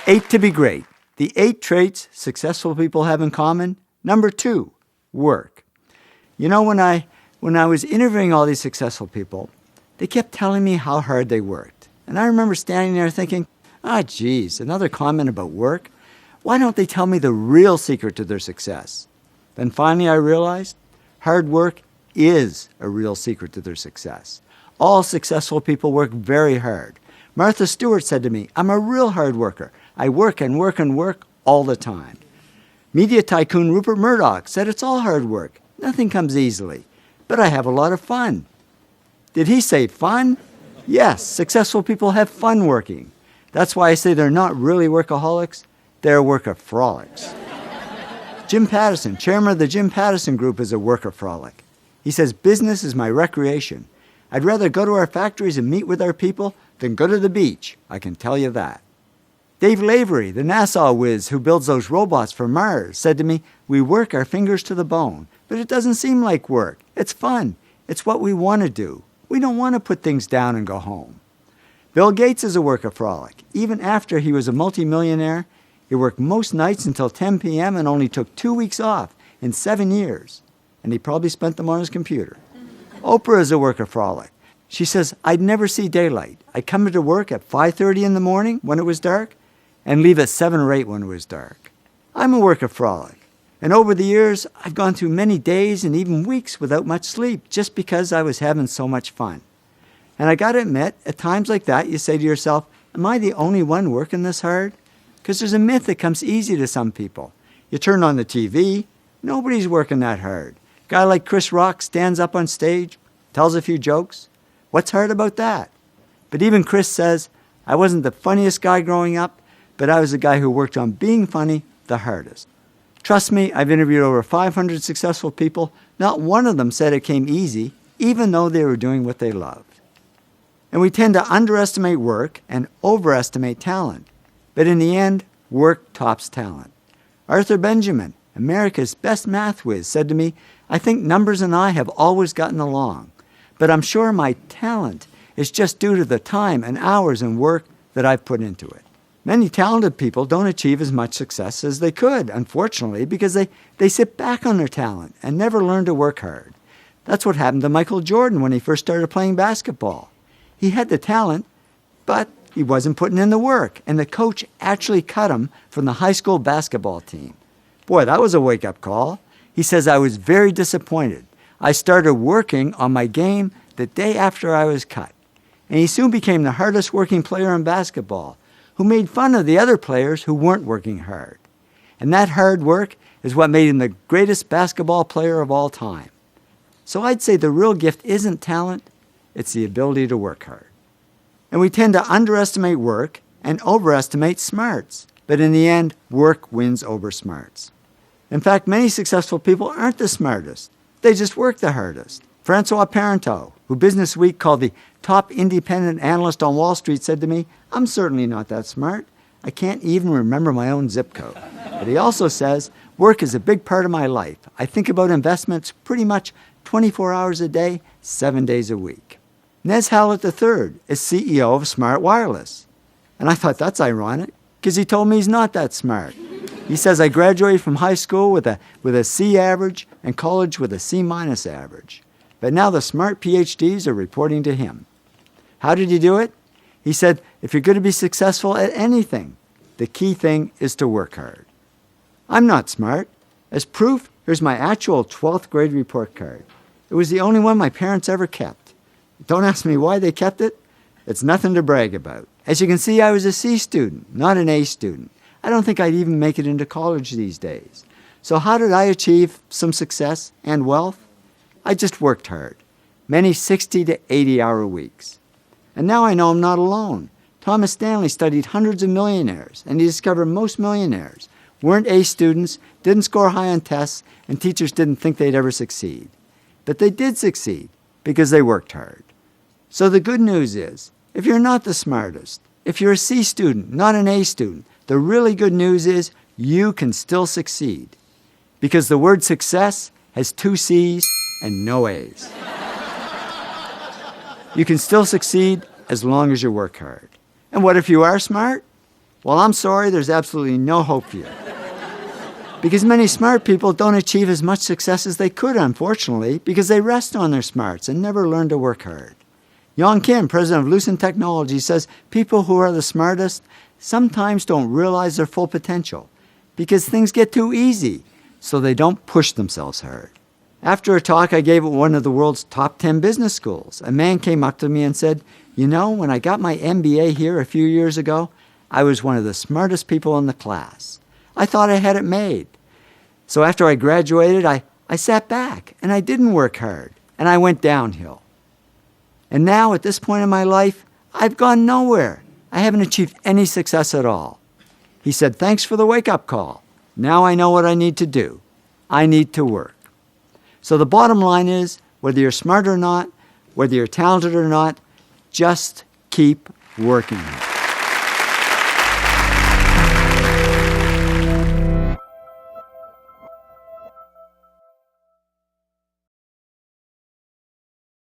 8 to be great. The 8 traits successful people have in common. Number 2, work. You know, when I was interviewing all these successful people, they kept telling me how hard they worked. And I remember standing there thinking, geez, another comment about work? Why don't they tell me the real secret to their success? Then finally I realized hard work is a real secret to their success. All successful people work very hard. Martha Stewart said to me, I'm a real hard worker. I work and work and work all the time. Media tycoon Rupert Murdoch said it's all hard work. Nothing comes easily. But I have a lot of fun. Did he say fun? Yes, successful people have fun working. That's why I say they're not really workaholics, they're workaholics. Jim Pattison, chairman of the Jim Pattison Group, is a workaholic. He says, business is my recreation. I'd rather go to our factories and meet with our people than go to the beach, I can tell you that. Dave Lavery, the NASA whiz who builds those robots for Mars, said to me, we work our fingers to the bone, but it doesn't seem like work. It's fun. It's what we want to do. We don't want to put things down and go home. Bill Gates is a workaholic. Even after he was a multimillionaire, he worked most nights until 10 p.m. and only took 2 weeks off in 7 years. And he probably spent them on his computer. Oprah is a workaholic. She says, I'd never see daylight. I'd come into work at 5:30 in the morning when it was dark and leave at 7 or 8 when it was dark. I'm a workaholic. And over the years, I've gone through many days and even weeks without much sleep just because I was having so much fun. And I got to admit, at times like that, you say to yourself, am I the only one working this hard? Because there's a myth that comes easy to some people. You turn on the TV, nobody's working that hard. A guy like Chris Rock stands up on stage, tells a few jokes. What's hard about that? But even Chris says, I wasn't the funniest guy growing up, but I was the guy who worked on being funny the hardest. Trust me, I've interviewed over 500 successful people. Not one of them said it came easy, even though they were doing what they loved. And we tend to underestimate work and overestimate talent. But in the end, work tops talent. Arthur Benjamin, America's best math whiz, said to me, I think numbers and I have always gotten along, but I'm sure my talent is just due to the time and hours and work that I've put into it. Many talented people don't achieve as much success as they could, unfortunately, because they sit back on their talent and never learn to work hard. That's what happened to Michael Jordan when he first started playing basketball. He had the talent, but he wasn't putting in the work, and the coach actually cut him from the high school basketball team. Boy, that was a wake-up call. He says, I was very disappointed. I started working on my game the day after I was cut. And he soon became the hardest working player in basketball, who made fun of the other players who weren't working hard. And that hard work is what made him the greatest basketball player of all time. So I'd say the real gift isn't talent, it's the ability to work hard. And we tend to underestimate work and overestimate smarts. But in the end, work wins over smarts. In fact, many successful people aren't the smartest. They just work the hardest. Francois Parenteau, who Business Week called the top independent analyst on Wall Street, said to me, I'm certainly not that smart. I can't even remember my own zip code. But he also says, work is a big part of my life. I think about investments pretty much 24 hours a day, 7 days a week. Nez Hallett III is CEO of Smart Wireless. And I thought that's ironic, because he told me he's not that smart. He says, I graduated from high school with a C average and college with a C- average. But now the smart PhDs are reporting to him. How did he do it? He said, if you're going to be successful at anything, the key thing is to work hard. I'm not smart. As proof, here's my actual 12th grade report card. It was the only one my parents ever kept. Don't ask me why they kept it. It's nothing to brag about. As you can see, I was a C student, not an A student. I don't think I'd even make it into college these days. So how did I achieve some success and wealth? I just worked hard, many 60 to 80-hour weeks. And now I know I'm not alone. Thomas Stanley studied hundreds of millionaires, and he discovered most millionaires weren't A students, didn't score high on tests, and teachers didn't think they'd ever succeed. But they did succeed because they worked hard. So the good news is, if you're not the smartest, if you're a C student, not an A student, the really good news is you can still succeed. Because the word success has 2 C's and no A's. You can still succeed as long as you work hard. And what if you are smart? Well, I'm sorry, there's absolutely no hope for you. Because many smart people don't achieve as much success as they could, unfortunately, because they rest on their smarts and never learn to work hard. Young Kim, president of Lucent Technology, says people who are the smartest sometimes don't realize their full potential because things get too easy, so they don't push themselves hard. After a talk I gave at one of the world's top 10 business schools, a man came up to me and said, "You know, when I got my MBA here a few years ago, I was one of the smartest people in the class. I thought I had it made. So after I graduated, I sat back and I didn't work hard and I went downhill. And now at this point in my life, I've gone nowhere. I haven't achieved any success at all." He said, "Thanks for the wake-up call. Now I know what I need to do. I need to work." So the bottom line is, whether you're smart or not, whether you're talented or not, just keep working.